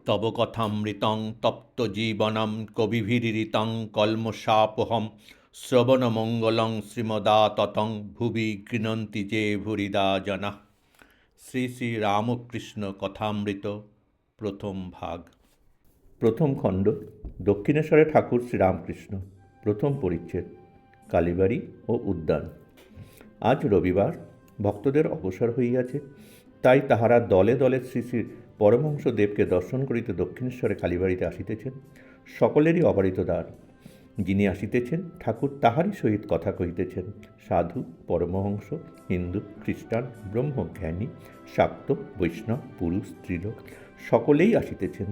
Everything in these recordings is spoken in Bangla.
তব কথামৃতং তপ্ত জীবনম কবিভিরীরিতং কল্মষাপহম শ্রবণমঙ্গলং শ্রীমদাততং ভুবি গৃণন্তি যে ভুরিদা জনা। শ্রী শ্রী রামকৃষ্ণ কথামৃত, প্রথম ভাগ। প্রথম খণ্ড। দক্ষিণেশ্বরে ঠাকুর শ্রীরামকৃষ্ণ। প্রথম পরিচ্ছেদ। কালীবাড়ি ও উদ্যান। আজ রবিবার, ভক্তদের অবসর হইয়াছে, তাই তাহারা দলে দলে শ্রী শ্রী পরমহংসদেবকে দর্শন করিতে দক্ষিণেশ্বরে কালীবাড়িতে আসিতেছেন। সকলেরই অবারিত দ্বার। যিনি আসিতেছেন, ঠাকুর তাহারই সহিত কথা কহিতেছেন। সাধু, পরমহংস, হিন্দু, খ্রিস্টান, ব্রহ্মজ্ঞানী, শাক্ত, বৈষ্ণব, পুরুষ, স্ত্রীলোক সকলেই আসিতেছেন।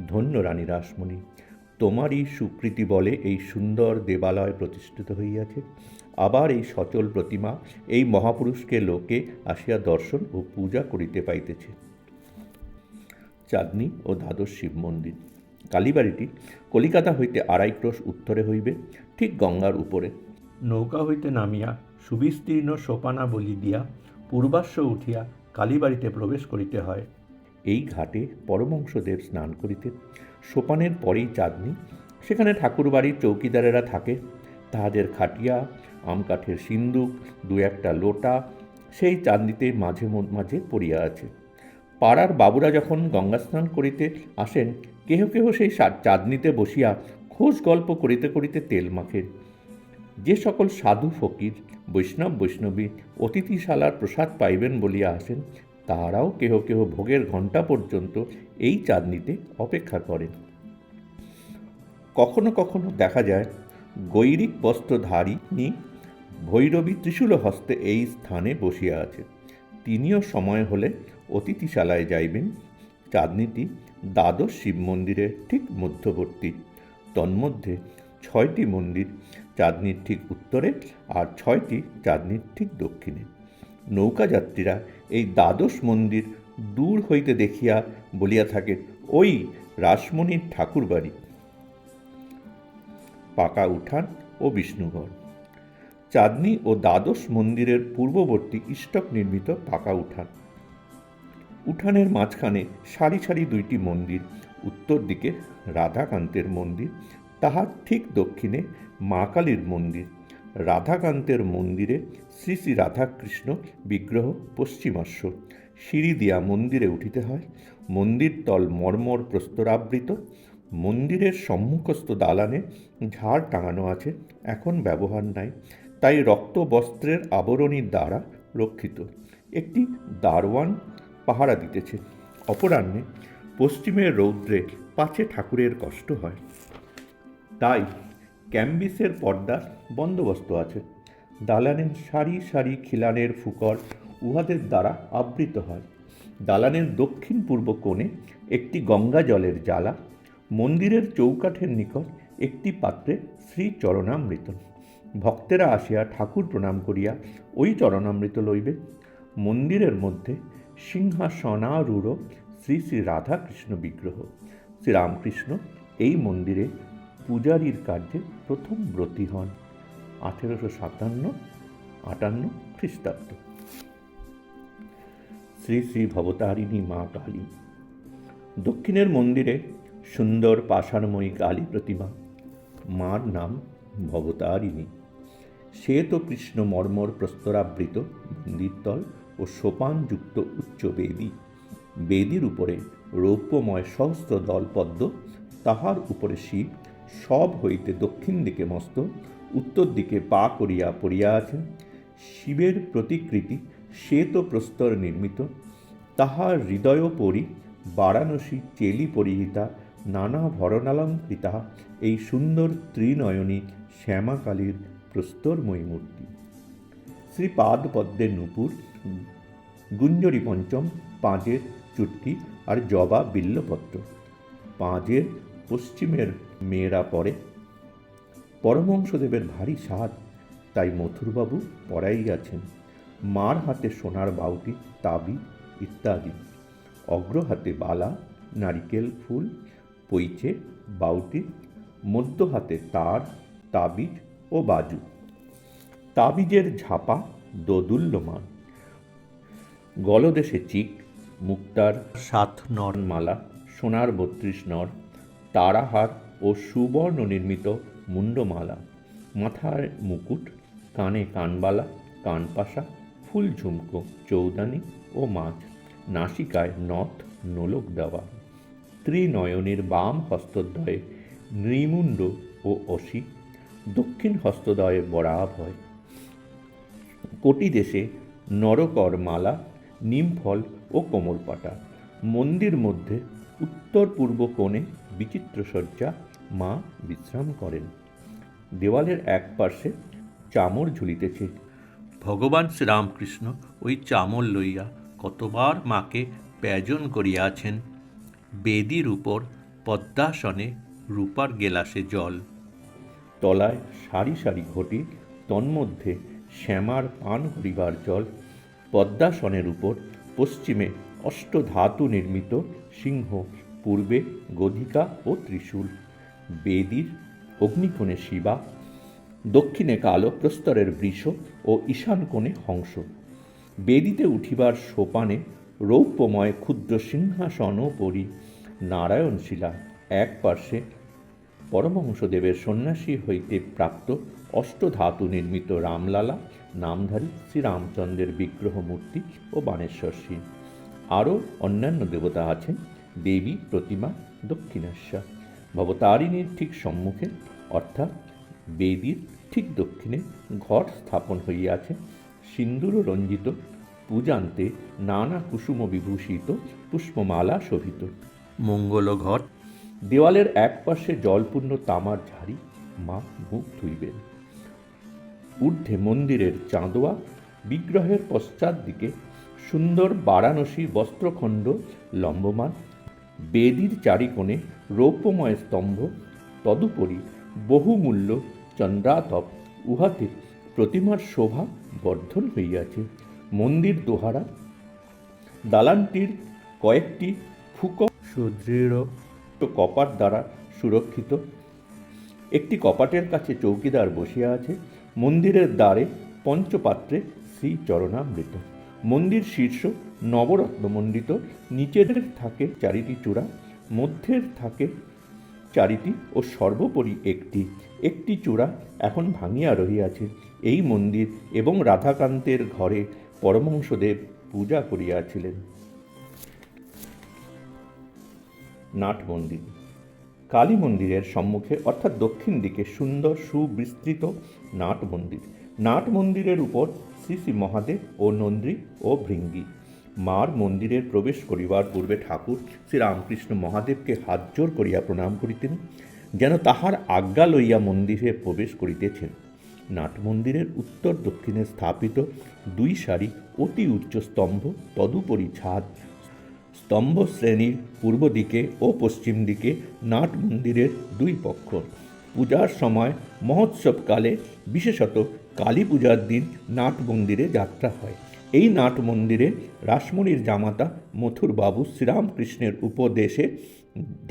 ধন্য রানী রাসমণি, তোমারই সুকৃতি বলে এই সুন্দর দেবালয় প্রতিষ্ঠিত হইয়াছে। আবার এই সচল প্রতিমা, এই মহাপুরুষকে লোকে আসিয়া দর্শন ও পূজা করিতে পাইতেছে। চাঁদনী ও দ্বাদশ শিব মন্দির। কালীবাড়িটি কলিকাতা হইতে 2.5 ক্রোশ উত্তরে হইবে, ঠিক গঙ্গার উপরে। নৌকা হইতে নামিয়া সুবিস্তীর্ণ সোপানা বলি দিয়া পূর্বাশ্ব উঠিয়া কালীবাড়িতে প্রবেশ করিতে হয়। এই ঘাটে পরমহংসদেব স্নান করিতেন। সোপানের পরেই চাঁদনী। সেখানে ঠাকুরবাড়ির চৌকিদারেরা থাকে। তাহাদের খাটিয়া, আম কাঠের সিন্দুক, 2-1টা লোটা সেই চাঁদনীতে মাঝে মাঝে পড়িয়া আছে। পাড়ার বাবুরা যখন গঙ্গা স্নান করিতে আসেন, কেহ কেহ সেই চাঁদনীতে বসিয়া খোশ গল্প করিতে করিতে তেল মাখেন। যে সকল সাধু ফকির, বৈষ্ণব বৈষ্ণবী অতিথিশালার প্রসাদ পাইবেন বলিয়া আসেন, তাহারাও কেহ কেহ ভোগের ঘণ্টা পর্যন্ত এই চাঁদনীতে অপেক্ষা করেন। কখনো কখনো দেখা যায় গৈরিক বস্ত্রধারিণী ভৈরবী ত্রিশূল হস্তে এই স্থানে বসিয়া আছে। তিনিও সময় হলে অতিথিশালায় যাইবেন। চাঁদনীটি দ্বাদশ শিব মন্দিরের ঠিক মধ্যবর্তী। তন্মধ্যে 6টি মন্দির চাঁদনীর ঠিক উত্তরে, আর 6টি চাঁদনীর ঠিক দক্ষিণে। নৌকাযাত্রীরা এই দ্বাদশ মন্দির দূর হইতে দেখিয়া বলিয়া থাকে, ওই রাসমণির ঠাকুর বাড়ি। পাকা উঠান ও বিষ্ণুঘর। চাঁদনী ও দ্বাদশ মন্দিরের পূর্ববর্তী ইষ্টক নির্মিত পাকা উঠান। উঠানের মাঝখানে সারি সারি 2টি মন্দির। উত্তর দিকে রাধাকান্তের মন্দির, তাহার ঠিক দক্ষিণে মা কালীর মন্দির। রাধাকান্তের মন্দিরে শ্রী শ্রী রাধাকৃষ্ণ বিগ্রহ পশ্চিমাস্য। সিঁড়ি দিয়া মন্দিরে উঠিতে হয়। মন্দির তল মর্মর প্রস্তরাবৃত। মন্দিরের সম্মুখস্থ দালানে ঝাড় টাঙানো আছে, এখন ব্যবহার নাই, তাই রক্ত বস্ত্রের আবরণীর দ্বারা রক্ষিত। একটি দারোয়ান পাহারা দিতেছে। অপরাহ্নে পশ্চিমের রৌদ্রে পাছে ঠাকুরের কষ্ট হয়, তাই ক্যাম্বিসের পর্দার বন্দোবস্ত আছে। দালানের সারি সারি খিলানের ফুকর উহাদের দ্বারা আবৃত হয়। দালানের দক্ষিণ পূর্ব কোণে একটি গঙ্গা জলের জ্বালা। মন্দিরের চৌকাঠের নিকট একটি পাত্রে শ্রী চরণামৃত। ভক্তেরা আসিয়া ঠাকুর প্রণাম করিয়া ওই চরণামৃত লইবে। মন্দিরের মধ্যে সিংহাসনারূঢ় শ্রী শ্রী রাধাকৃষ্ণ বিগ্রহ। শ্রীরামকৃষ্ণ এই মন্দিরে পূজারীর কার্যে প্রথম ব্রতী হন 1857-58 খ্রিস্টাব্দ। শ্রী শ্রী ভবতারিণী মা কালী। দক্ষিণের মন্দিরে সুন্দর পাষাণময়ী কালী প্রতিমা। মার নাম ভবতারিণী। শ্বেত কৃষ্ণ মর্মর প্রস্তরাবৃত মন্দিরতল ও সোপানযুক্ত উচ্চ বেদী। বেদীর উপরে রৌপ্যময় সহস্র দল পদ্ম, তাহার উপরে শিব, সব হইতে দক্ষিণ দিকে মস্ত, উত্তর দিকে পা করিয়া পড়িয়া আছেন। শিবের প্রতিকৃতি শ্বেত প্রস্তর নির্মিত। তাহার হৃদয়োপরি বারাণসী চেলি পরিহিতা নানা ভরণালঙ্কৃতা এই সুন্দর ত্রিনয়নী শ্যামাকালীর প্রস্তরময়ী মূর্তি। শ্রীপাদ পদ্মের নূপুর, গুঞ্জরী পঞ্চম, পাঁজের চুটকি আর জবা বিল্লপত্র। পাঁজের পশ্চিমের মেয়েরা পরে। পরমহংসদেবের ভারী সাধ, তাই মথুরবাবু পরাইয়াছেন। মার হাতে সোনার বাউটি, তাবি ইত্যাদি। অগ্র হাতে বালা, নারিকেল ফুল, পৈচে, বাউটি। মধ্য হাতে তার, তাবিজ ও বাজু। তাবিজের ঝাপা দোদুল্যমান। গলদেশে চিক, মুক্তার 7 নরমালা সোনার 32 নর, তারাহার ও সুবর্ণ নির্মিত মুন্ডমালা, মাথায় মুকুট, কানে কানবালা, কানপাশা, ফুল ঝুমকো, চৌদানি ও মাছ, নাসিকায় নথ নোলক দেওয়া, ত্রিনয়নের বাম হস্তদ্বয়ে নৃমুণ্ড ও অসি, দক্ষিণ হস্তদ্বয়ে বরাভয়, কোটি দেশে নরকর মালা, নিমফল ও কোমরপাটা। মন্দির মধ্যে উত্তর পূর্ব কোণে বিচিত্র সজ্জা, মা বিশ্রাম করেন। দেওয়ালের এক পার্শ্বে চামর ঝুলিতেছে। ভগবান শ্রীরামকৃষ্ণ ওই চামর লইয়া কতবার মাকে ব্যজন করিয়াছেন। বেদির উপর পদ্মাসনে রূপার গেলাসে জল, তলায় সারি সারি ঘটি, তন্মধ্যে শ্যামার পান করিবার জল। পদ্মাসনের উপর পশ্চিমে অষ্টধাতু নির্মিত সিংহ, পূর্বে গদিকা ও ত্রিশূল, বেদির অগ্নিকোণে শিবা, দক্ষিণে কালো প্রস্তরের বৃষ ও ঈশান কোণে হংস। বেদিতে উঠিবার সোপানে রৌপ্যময় ক্ষুদ্র সিংহাসনোপরি নারায়ণশিলা, এক পার্শ্বে পরমহংসদেবের সন্ন্যাসী হইতে প্রাপ্ত অষ্টধাতু নির্মিত রামলালা নামধারী শ্রীরামচন্দ্রের বিগ্রহ মূর্তি ও বাণেশ্বর সিং। আরও অন্যান্য দেবতা আছেন। দেবী প্রতিমা দক্ষিণেশ্বর। ভবতারিণীর ঠিক সম্মুখে অর্থাৎ বেদির ঠিক দক্ষিণে ঘট স্থাপন হইয়াছে, সিন্দুর রঞ্জিত, পূজান্তে নানা কুসুম বিভূষিত, পুষ্পমালা শোভিত মঙ্গল ঘট। দেওয়ালের এক পাশে জলপূর্ণ তামার ঝাড়ি, মা মুখ ধুইবেন। ঊর্ধ্বে মন্দিরের চাঁদোয়া, বিগ্রহের পশ্চাৎ দিকে সুন্দর বারাণসী বস্ত্রখণ্ড লম্বমান, বেদির চারিকোণে রৌপ্যময় স্তম্ভ, তদুপরি বহুমূল্য চন্দ্রাতপ, উহাতে প্রতিমার শোভা বর্ধন হইয়াছে। মন্দির দোহারা, দালানটির কয়েকটি ফুক সুদৃঢ় কপাট দ্বারা সুরক্ষিত। একটি কপাটের কাছে চৌকিদার বসিয়া আছে। মন্দিরের দ্বারে পঞ্চপাত্রে শ্রী চরণামৃত। মন্দির শীর্ষ নবরত্নমণ্ডিত, নিচের থাকে চারিটি চূড়া, মধ্যের থাকে চারিটি ও সর্বোপরি একটি একটি চূড়া এখন ভাঙিয়া রহিয়াছে। এই মন্দির এবং রাধাকান্তের ঘরে পরমহংসদেব পূজা করিয়াছিলেন। নাট মন্দির। কালী মন্দিরের সম্মুখে অর্থাৎ দক্ষিণ দিকে সুন্দর সুবিস্তৃত নাট মন্দির। নাট মন্দিরের উপর শ্রী শ্রী মহাদেব ও নন্দী ও ভৃঙ্গি। মার মন্দিরের প্রবেশ করিবার পূর্বে ঠাকুর শ্রীরামকৃষ্ণ মহাদেবকে হাত জোর করিয়া প্রণাম করিতেন, যেন তাহার আজ্ঞা লইয়া মন্দিরে প্রবেশ করিতেছেন। নাট মন্দিরের উত্তর দক্ষিণে স্থাপিত দুই সারি অতি উচ্চ স্তম্ভ, তদুপরি ছাদ। স্তম্ভ শ্রেণীর পূর্ব দিকে ও পশ্চিম দিকে নাট মন্দিরের দুই পক্ষ। পূজার সময় মহোৎসবকালে, বিশেষত কালী পূজার দিন নাট মন্দিরে যাত্রা হয়। এই নাট মন্দিরে রাসমণির জামাতা মথুরবাবু শ্রীরামকৃষ্ণের উপদেশে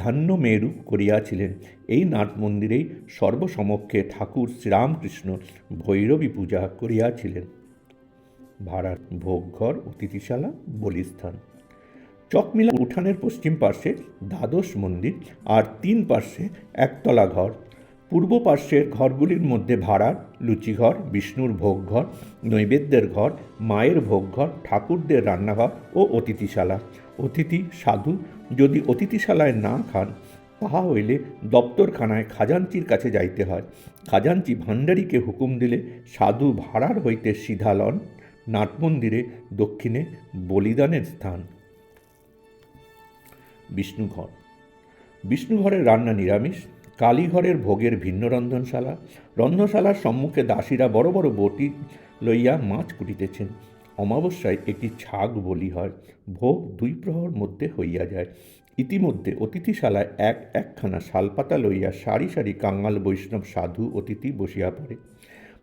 ধান্যমেরু করিয়াছিলেন। এই নাট মন্দিরেই সর্বসমক্ষে ঠাকুর শ্রীরামকৃষ্ণ ভৈরবী পূজা করিয়াছিলেন। ভাড়ার ভোগঘর, অতিথিশালা, বলিস্থান। চকমিলা উঠানের পশ্চিম পার্শ্বে দ্বাদশ মন্দির আর তিন পার্শ্বে একতলা ঘর। পূর্ব পার্শ্বের ঘরগুলির মধ্যে ভাড়ার, লুচিঘর, বিষ্ণুর ভোগঘর, নৈবেদ্যের ঘর, মায়ের ভোগঘর, ঠাকুরদের রান্নাঘর ও অতিথিশালা। অতিথি সাধু যদি অতিথিশালায় না খান, তাহা হইলে দপ্তরখানায় খাজাঞ্চির কাছে যাইতে হয়। খাজাঞ্চি ভাণ্ডারীকে হুকুম দিলে সাধু ভাড়ার হইতে সিধা লন। নাটমন্দিরে দক্ষিণে বলিদানের স্থান। বিষ্ণুঘর। বিষ্ণুঘরের রান্না নিরামিষ। কালীঘরের ভোগের ভিন্ন রন্ধনশালা। রন্ধনশালার সম্মুখে দাসীরা বড় বড় বটি লইয়া মাছ কুটিতেছেন। অমাবস্যায় একটি ছাগ বলি হয়। ভোগ 2 প্রহর মধ্যে হইয়া যায়। ইতিমধ্যে অতিথিশালায় একখানা শালপাতা লইয়া সারি সারি কাঙাল বৈষ্ণব সাধু অতিথি বসিয়া পড়ে।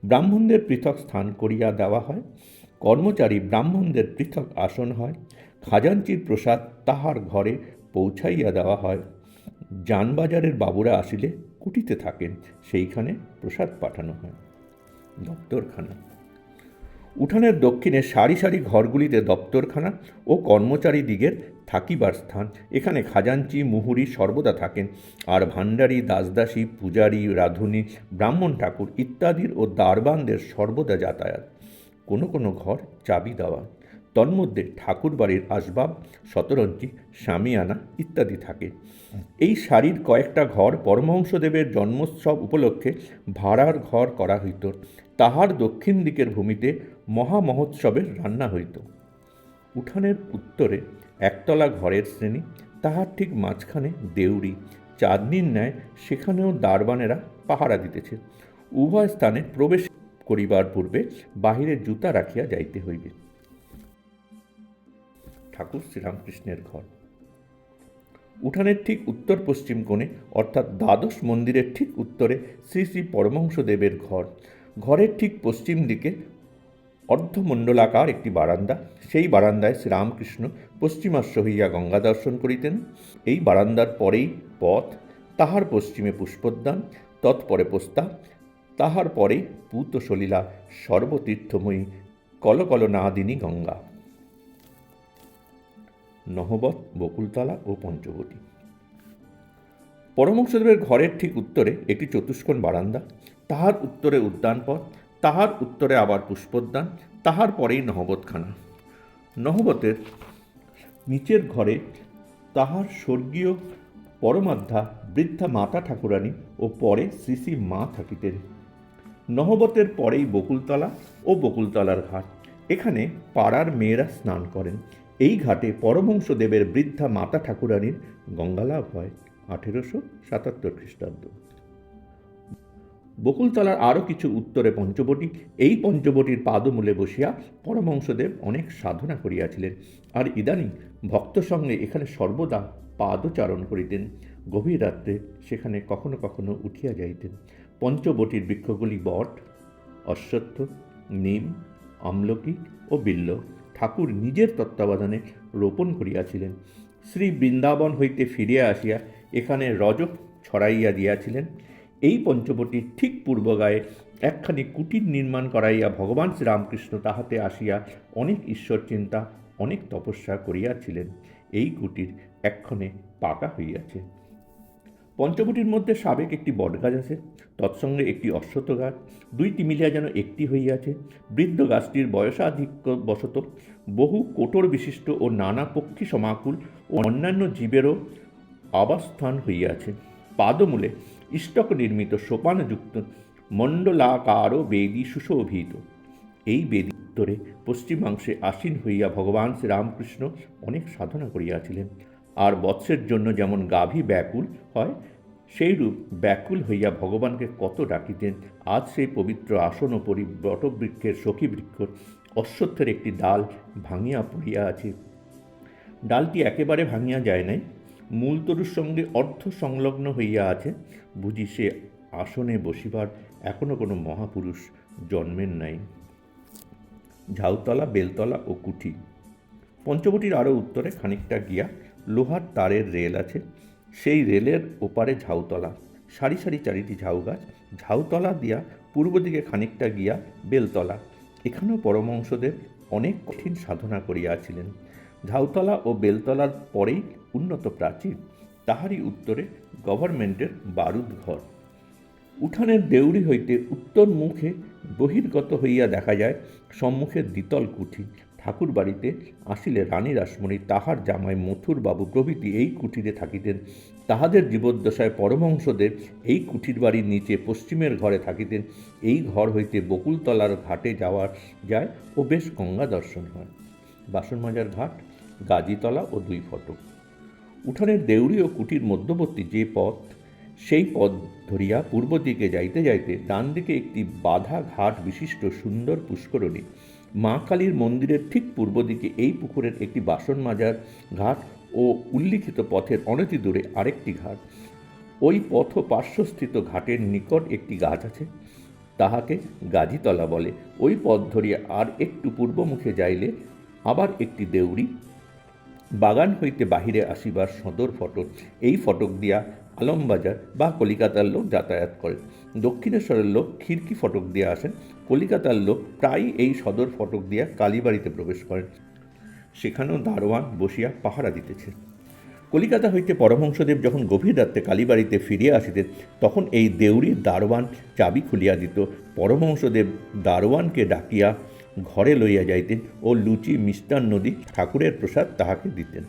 ব্রাহ্মণদের পৃথক স্থান করিয়া দেওয়া হয়। কর্মচারী ব্রাহ্মণদের পৃথক আসন হয়। খাজাঞ্চির প্রসাদ তাহার ঘরে পৌঁছাইয়া দেওয়া হয়। জানবাজারের বাবুরা আসিলে কুটিতে থাকেন, সেইখানে প্রসাদ পাঠানো হয়। দপ্তরখানা। উঠানের দক্ষিণে সারি সারি ঘরগুলিতে দপ্তরখানা ও কর্মচারীদিগের থাকিবার স্থান। এখানে খাজাঞ্চি মুহুরি সর্বদা থাকেন, আর ভাণ্ডারী, দাসদাসী, পূজারী, রাঁধুনি, ব্রাহ্মণ ঠাকুর ইত্যাদির ও দারবানদের সর্বদা যাতায়াত। কোনো কোনো ঘর চাবি দেওয়া, তন্মধ্যে ঠাকুর বাড়ির আসবাব, শতরঞ্চি, শামিয়ানা ইত্যাদি থাকে। এই সারির কয়েকটা ঘর পরমহংসদেবের জন্মোৎসব উপলক্ষে ভাড়ার ঘর করা হইত। তাহার দক্ষিণ দিকের ভূমিতে মহামহোৎসবের রান্না হইত। উঠানের উত্তরে একতলা ঘরের শ্রেণী, তাহার ঠিক মাঝখানে দেউড়ি, চাঁদনির ন্যায় সেখানেও দারবানেরা পাহারা দিতেছে। উভয় স্থানে প্রবেশ করিবার পূর্বে বাহিরে জুতা রাখিয়া যাইতে হইবে। ঠাকুর শ্রীরামকৃষ্ণের ঘর। উঠানের ঠিক উত্তর পশ্চিম কোণে, অর্থাৎ দ্বাদশ মন্দিরের ঠিক উত্তরে শ্রী শ্রী পরমহংসদেবের ঘর। ঘরের ঠিক পশ্চিম দিকে অর্ধমণ্ডলাকার একটি বারান্দা। সেই বারান্দায় শ্রীরামকৃষ্ণ পশ্চিমাশ্ব হইয়া গঙ্গা দর্শন করিতেন। এই বারান্দার পরেই পথ, তাহার পশ্চিমে পুষ্পোদ্যান, তৎপরে প্রস্তাব, তাহার পরেই পূত সলিলা সর্বতীর্থময়ী কলকলনাদিনী গঙ্গা। নহবত, বকুলতলা ও পঞ্চবটী। পরমহংসদেবের ঘরের ঠিক উত্তরে একটি চতুষ্কোণ বারান্দা, তাহার উত্তরে উদ্যানপথ, তাহার উত্তরে আবার পুষ্পোদ্যান, তাহার পরেই নহবতখানা। নহবতের নিচের ঘরে তাহার স্বর্গীয় পরমাধ্যা বৃদ্ধা মাতা ঠাকুরানী ও পরে শ্রী শ্রী মা থাকিতেন। নহবতের পরেই বকুলতলা ও বকুলতলার ঘাট। এখানে পাড়ার মেয়েরা স্নান করেন। এই ঘাটে পরমহংসদেবের বৃদ্ধা মাতা ঠাকুরানীর গঙ্গালাভ হয় 1877 খ্রিস্টাব্দ। বকুলতলার আরও কিছু উত্তরে পঞ্চবটী। এই পঞ্চবটির পাদমূলে বসিয়া পরমহংসদেব অনেক সাধনা করিয়াছিলেন, আর ইদানিং ভক্ত সঙ্গে এখানে সর্বদা পাদচারণ করিতেন। গভীর রাত্রে সেখানে কখনো কখনো উঠিয়া যাইতেন। পঞ্চবটির বৃক্ষগুলি বট, অশ্বত্থ, নিম, আমলকি ও বিল্ল ঠাকুর নিজের তত্ত্বাবধানে রোপণ করিয়াছিলেন। শ্রী বৃন্দাবন হইতে ফিরিয়া আসিয়া এখানে রজক ছড়াইয়া দিয়াছিলেন। এই পঞ্চবটির ঠিক পূর্বগায়ে একখানি কুটির নির্মাণ করাইয়া ভগবান শ্রীরামকৃষ্ণ তাহাতে আসিয়া অনেক ঈশ্বর চিন্তা, অনেক তপস্যা করিয়াছিলেন। এই কুটির এক্ষণে পাকা হইয়াছে। পঞ্চবটির মধ্যে সাবেক একটি বটগাছ আছে, তৎসঙ্গে একটি অশ্বত্থ গাছ, দুইটি মিলিয়া যেন একটি হইয়াছে। বৃদ্ধ গাছটির বয়সাধিক্য বশত বহু কোটর বিশিষ্ট ও নানা পক্ষী সমাকুল ও অন্যান্য জীবেরও আবাসস্থান হইয়াছে। পাদমূলে ইষ্টক নির্মিত সোপানযুক্ত মণ্ডলাকার বেদী সুশোভিত। এই বেদী উত্তরে পশ্চিমাংশে আসীন হইয়া ভগবান শ্রীরামকৃষ্ণ অনেক সাধনা করিয়াছিলেন। আর বৎসের জন্য যেমন গাভী ব্যাকুল হয়, সেইরূপ ব্যাকুল হইয়া ভগবানকে কত ডাকিতেন। আজ সেই পবিত্র আসন ওপরই বটবৃক্ষের সখী বৃক্ষ অশ্বত্থের একটি ডাল ভাঙিয়া পড়িয়া আছে। ডালটি একেবারে ভাঙিয়া যায় নাই, মূলতরুর সঙ্গে অর্ধ সংলগ্ন হইয়া আছে। বুঝি সে আসনে বসিবার এখনো কোনো মহাপুরুষ জন্মেন নাই। ঝাউতলা, বেলতলা ও কুঠি। পঞ্চবটির আরও উত্তরে খানিকটা গিয়া লোহার তারের রেল আছে। সেই রেলের ওপারে ঝাউতলা, সারি সারি চারিটি ঝাউ গাছ। ঝাউতলা দিয়া পূর্ব দিকে খানিকটা গিয়া বেলতলা। এখানেও পরমহংসদেব অনেক কঠিন সাধনা করিয়াছিলেন। ঝাউতলা ও বেলতলার পরেই উন্নত প্রাচীর, তাহারই উত্তরে গভর্নমেন্টের বারুদ ঘর। উঠানের দেউড়ি হইতে উত্তর মুখে বহির্গত হইয়া দেখা যায় সম্মুখের দ্বিতল কুঠি। ঠাকুর বাড়িতে আসিলে রানী রাসমণি, তাহার জামাই মথুর বাবু প্রভৃতি এই কুঠিরে থাকিতেন। তাহাদের জীবদ্দশায় পরমহংসদেব এই কুঠির বাড়ির নিচে পশ্চিমের ঘরে থাকিতেন। এই ঘর হইতে বকুলতলার ঘাটে যাওয়া যায় ও বেশ গঙ্গা দর্শন হয়। বাসন মাজার ঘাট, গাজীতলা ও দুই ফটক। উঠানের দেউড়ি ও কুটির মধ্যবর্তী যে পথ, সেই পথ ধরিয়া পূর্ব দিকে যাইতে যাইতে ডান দিকে একটি বাঁধা ঘাট বিশিষ্ট সুন্দর পুষ্করণী। মা কালীর মন্দিরের ঠিক পূর্ব দিকে এই পুকুরের একটি বাসন মাজার ঘাট ও উল্লিখিত পথের অনতি দূরে আরেকটি ঘাট। ওই পথ পার্শ্বস্থিত ঘাটের নিকট একটি গাছ আছে, তাহাকে গাজীতলা বলে। ওই পথ ধরিয়া আর একটু পূর্বমুখে যাইলে আবার একটি দেউড়ি, বাগান হইতে বাহিরে আসিবার সদর ফটক, এই ফটক দিয়া আলমবাজার বা কলিকাতার লোক যাতায়াত করে। দক্ষিণেশ্বরের লোক খিড়কি ফটক দিয়ে আসেন। কলিকাতার লোক প্রায়ই এই সদর ফটক দিয়া কালীবাড়িতে প্রবেশ করেন। সেখানেও দারোয়ান বসিয়া পাহারা দিতেছে। কলিকাতা হইতে পরমহংসদেব যখন গভীর রাত্রে কালীবাড়িতে ফিরিয়া আসিতেন, তখন এই দেউড়ির দারোয়ান চাবি খুলিয়া দিত। পরমহংসদেব দারোয়ানকে ডাকিয়া ঘরে লইয়া যাইতেন ও লুচি মিষ্টান্নদি ঠাকুরের প্রসাদ তাহাকে দিতেন।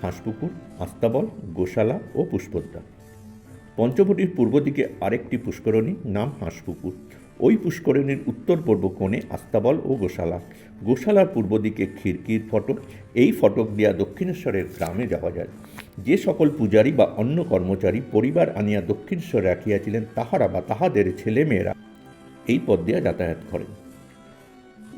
হাঁসপুকুর, আস্তাবল, গোশালা ও পুষ্পদ্বার। পঞ্চবটির পূর্ব দিকে আরেকটি পুষ্করণী, নাম হাঁসপুকুর। ওই পুষ্করণীর উত্তর পূর্ব কোণে আস্তাবল ও গোশালা। গোশালার পূর্ব দিকে খিড়কির ফটক। এই ফটক দিয়া দক্ষিণেশ্বরের গ্রামে যাওয়া যায়। যে সকল পূজারী বা অন্য কর্মচারী পরিবার আনিয়া দক্ষিণেশ্বর রাখিয়াছিলেন, তাহারা বা তাহাদের ছেলেমেয়েরা এই পথ দিয়া যাতায়াত করেন।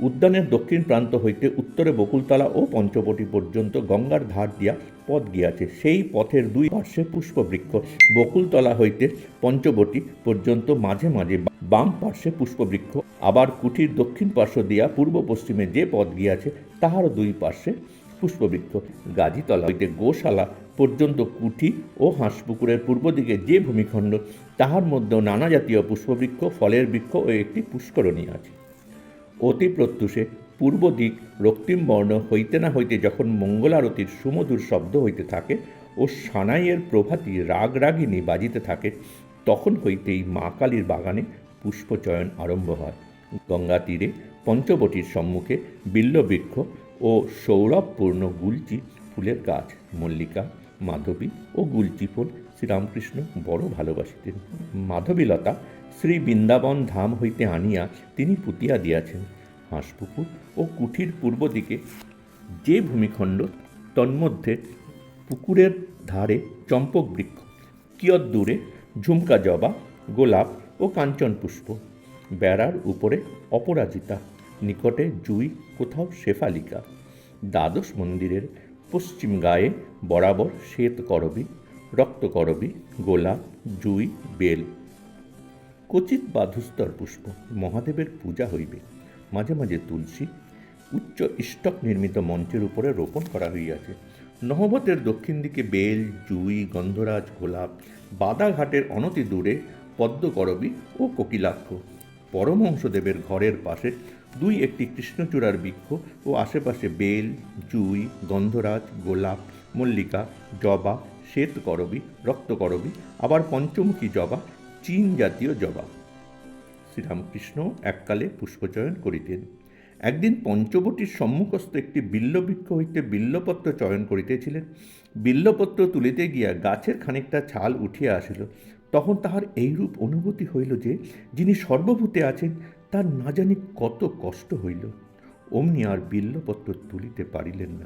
উদ্যানের দক্ষিণ প্রান্ত হইতে উত্তরে বকুলতলা ও পঞ্চবটি পর্যন্ত গঙ্গার ধার দিয়া পথ গিয়াছে। সেই পথের দুই পার্শ্বে পুষ্পবৃক্ষ। বকুলতলা হইতে পঞ্চবটি পর্যন্ত মাঝে মাঝে বাম পার্শ্বে পুষ্পবৃক্ষ। আবার কুঠির দক্ষিণ পার্শ্ব দিয়া পূর্ব পশ্চিমে যে পথ গিয়াছে, তাহারও দুই পার্শ্বে পুষ্পবৃক্ষ। গাজীতলা হইতে গোশালা পর্যন্ত কুঠি ও হাঁসপুকুরের পূর্ব দিকে যে ভূমিখণ্ড, তাহার মধ্যেও নানা জাতীয় পুষ্পবৃক্ষ, ফলের বৃক্ষ ও একটি পুষ্করণী আছে। অতি প্রত্যুষে পূর্ব দিক রক্তিম বর্ণ হইতে না হইতে যখন মঙ্গলারতির সুমধুর শব্দ হইতে থাকে ও সানাইয়ের প্রভাতী রাগরাগিনী বাজিতে থাকে, তখন হইতেই মা কালীর বাগানে পুষ্পচয়ন আরম্ভ হয়। গঙ্গা তীরে পঞ্চবটির সম্মুখে বিল্লবৃক্ষ ও সৌরভপূর্ণ গুলচি ফুলের গাছ, মল্লিকা, মাধবী ও গুলচি ফুল শ্রীরামকৃষ্ণ বড় ভালোবাসিতেন। মাধবীলতা শ্রী বৃন্দাবন ধাম হইতে আনিয়া তিনি পুঁতিয়া দিয়াছেন। হাঁসপুকুর ও কুঠির পূর্ব দিকে যে ভূমিখণ্ড, তন্মধ্যে পুকুরের ধারে চম্পক বৃক্ষ, কিয়ৎ দূরে ঝুমকা জবা, গোলাপ ও কাঞ্চন পুষ্প। বেড়ার উপরে অপরাজিতা, নিকটে জুই, কোথাও শেফালিকা। দ্বাদশ মন্দিরের পশ্চিম গায়ে বরাবর শ্বেত করবী, রক্তকরবী, গোলাপ, জুই, বেল। ক্বচিৎ বাধুস্তর পুষ্প। মহাদেবের পূজা হইবে। মাঝে মাঝে তুলসী উচ্চ ইষ্টক নির্মিত মঞ্চের উপরে রোপণ করা হইয়াছে। নহবতের দক্ষিণ দিকে বেল, জুই, গন্ধরাজ, গোলাপ। বাদাঘাটের অনতি দূরে পদ্মকরবী ও কোকিলাক্ষ। পরমহংসদেবের ঘরের পাশে দুই একটি কৃষ্ণচূড়ার বৃক্ষ ও আশেপাশে বেল, জুই, গন্ধরাজ, গোলাপ, মল্লিকা, জবা, শ্বেতকরবী, রক্তকরবী, আবার পঞ্চমুখী জবা, চীন জাতীয় জবা। শ্রীরামকৃষ্ণ এককালে পুষ্পচয়ন করিতেন। একদিন পঞ্চবটির সম্মুখস্থ একটি বিল্লবৃক্ষ হইতে বিল্লপত্র চয়ন করিতেছিলেন। বিল্লপত্র তুলিতে গিয়া গাছের খানিকটা ছাল উঠিয়া আসিল। তখন তাহার এইরূপ অনুভূতি হইল যে, যিনি সর্বভূতে আছেন তার না জানি কত কষ্ট হইল। অমনি আর বিল্লপত্র তুলিতে পারিলেন না।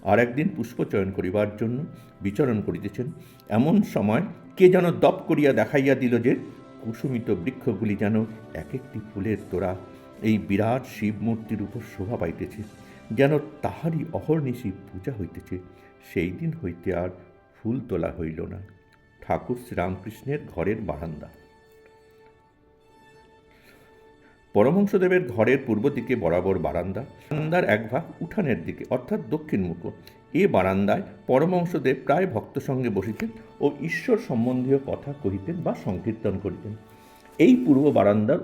আর একদিন পুষ্পচয়ন করিবার জন্য বিচরণ করিতেছেন, এমন সময় কে যেন দপ করিয়া দেখাইয়া দিল যে, কুসুমিত বৃক্ষগুলি যেন এক একটি ফুলের তোড়া এই বিরাট শিব মূর্তির উপর শোভা পাইতেছে, যেন তাহারই অহর্নিশি পূজা হইতেছে। সেই দিন হইতে আর ফুল তোলা হইল না। ঠাকুর শ্রীরামকৃষ্ণের ঘরের বারান্দা। পরমহংসদেবের ঘরের পূর্ব দিকে বরাবর বারান্দা। বারান্দার এক ভাগ উঠানের দিকে, অর্থাৎ দক্ষিণমুখ। এ বারান্দায় পরমহংসদেব প্রায় ভক্ত সঙ্গে বসিতেন ও ঈশ্বর সম্বন্ধীয় কথা কহিতেন বা সংকীর্তন করিতেন। এই পূর্ব বারান্দার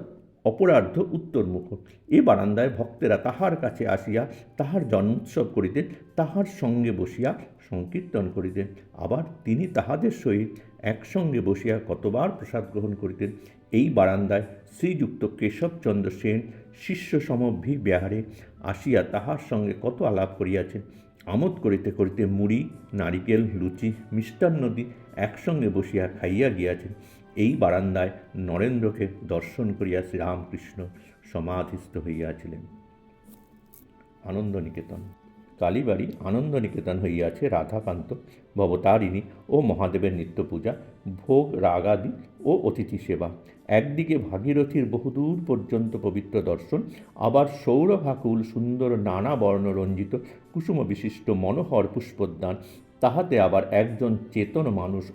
অপরার্ধ উত্তরমুখ। এ বারান্দায় ভক্তেরা তাহার কাছে আসিয়া তাহার জন্মোৎসব করিতেন, তাহার সঙ্গে বসিয়া সংকীর্তন করিতেন। আবার তিনি তাহাদের সহিত একসঙ্গে বসিয়া কতবার প্রসাদ গ্রহণ করিতেন। এই বারান্দায় শ্রীযুক্ত কেশবচন্দ্র সেন শিষ্যসম বিহারে আসিয়া তাহার সঙ্গে কত আলাপ করিয়াছেন। আমোদ করিতে করিতে মুড়ি, নারিকেল, লুচি, মিষ্টান্নদি একসঙ্গে বসিয়া খাইয়া গিয়াছেন। এই বারান্দায় নরেন্দ্রকে দর্শন করিয়া শ্রীরামকৃষ্ণ সমাধিস্থ হইয়াছিলেন। আনন্দনিকেতন। কালীবাড়ি আনন্দনিকেতন হইয়াছে রাধাকান্ত, ভবতারিণী ও মহাদেবের নিত্যপূজা, ভোগ রাগাদি ও অতিথি সেবা। একদিকে ভাগীরথীর বহুদূর পর্যন্ত পবিত্র দর্শন, আবার সৌরভাকুল সুন্দর নানা বর্ণ রঞ্জিত কুসুম বিশিষ্ট মনোহর পুষ্পোদ্যান। তাহাতে আবার একজন চেতন মানুষ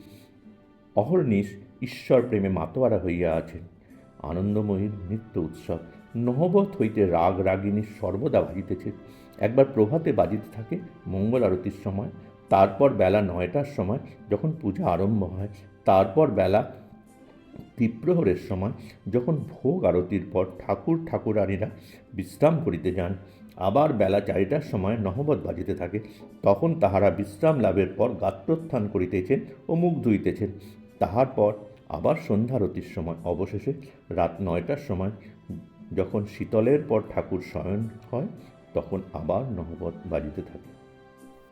অহর্নিশ ঈশ্বর প্রেমে মাতোয়ারা হইয়া আছেন। আনন্দময়ীর নিত্য উৎসব। নহবত হইতে রাগ রাগিনী সর্বদা বাজিতেছে। একবার প্রভাতে বাজিতে থাকে মঙ্গল আরতির সময়, তারপর বেলা 9টার সময় যখন পূজা আরম্ভ হয়, তারপর বেলা দ্বিপ্রহরের সময় যখন ভোগ আরতির পর ঠাকুরানীরা বিশ্রাম করিতে যান, আবার বেলা 4টার সময় নহবৎ বাজিতে থাকে, তখন তাহারা বিশ্রাম লাভের পর গাত্রোত্থান করিতেছেন ও মুখ ধুইতেছেন। তাহার পর আবার সন্ধ্যারতির সময়, অবশেষে রাত 9টার সময় যখন শীতলের পর ঠাকুর শয়ন হয়, তখন আবার নহবৎ বাজিতে থাকে।